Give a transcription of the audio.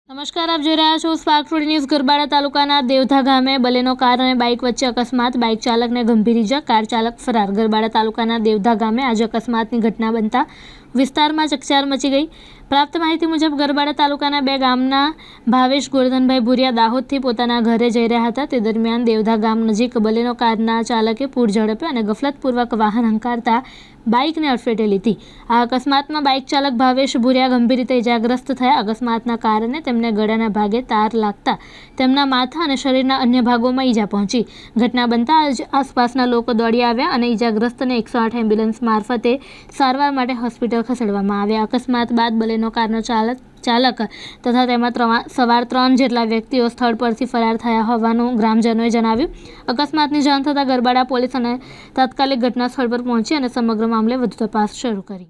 નમસ્કાર, આપ જોઈ રહ્યા છો સ્પાર્ક ટુડે ન્યૂઝ। ગરબાડા તાલુકાના દેવધા ગામે બલેનો કાર અને બાઇક વચ્ચે અકસ્માત, બાઇક ચાલકને ગંભીર ઇજા, કાર ચાલક ફરાર। ગરબાડા તાલુકાના દેવધા ગામે આજે અકસ્માતની ઘટના બનતા વિસ્તારમાં ચકચાર મચી ગઈ। પ્રાપ્ત માહિતી મુજબ ગરબાડા તાલુકાના બે ગામના ભાવેશ ગોરધનભાઈ ભુરિયા દાહોદથી પોતાના ઘરે જઈ રહ્યા હતા। તે દરમિયાન દેવધા ગામ નજીક બલેનો કારના ચાલકે પૂર ઝડપે અને ગફલતપૂર્વક વાહન હંકારતા બાઇકને અડફેટે લીધી। આ અકસ્માતમાં બાઇક ચાલક ભાવેશ ભુરિયા ગંભીર રીતે ઇજાગ્રસ્ત થયા। અકસ્માતના કારણે તેમને ગળાના ભાગે તાર લાગતા તેમના માથા અને શરીરના અન્ય ભાગોમાં ઈજા પહોંચી। ઘટના બનતા આસપાસના લોકો દોડી આવ્યા અને ઇજાગ્રસ્તને 108 એમ્બ્યુલન્સ મારફતે સારવાર માટે હોસ્પિટલ ખસેડવામાં આવ્યા। અકસ્માત બાદ બલેનો કારનો ચાલક તથા તેમાં સવાર 3 જેટલા વ્યક્તિઓ સ્થળ પરથી ફરાર થયા હોવાનું ગ્રામજનોએ જણાવ્યું। અકસ્માતની જાણ થતાં ગરબાડા પોલીસ અને તાત્કાલિક ઘટના સ્થળ પર પહોંચી અને સમગ્ર મામલે વધુ તપાસ શરૂ કરી।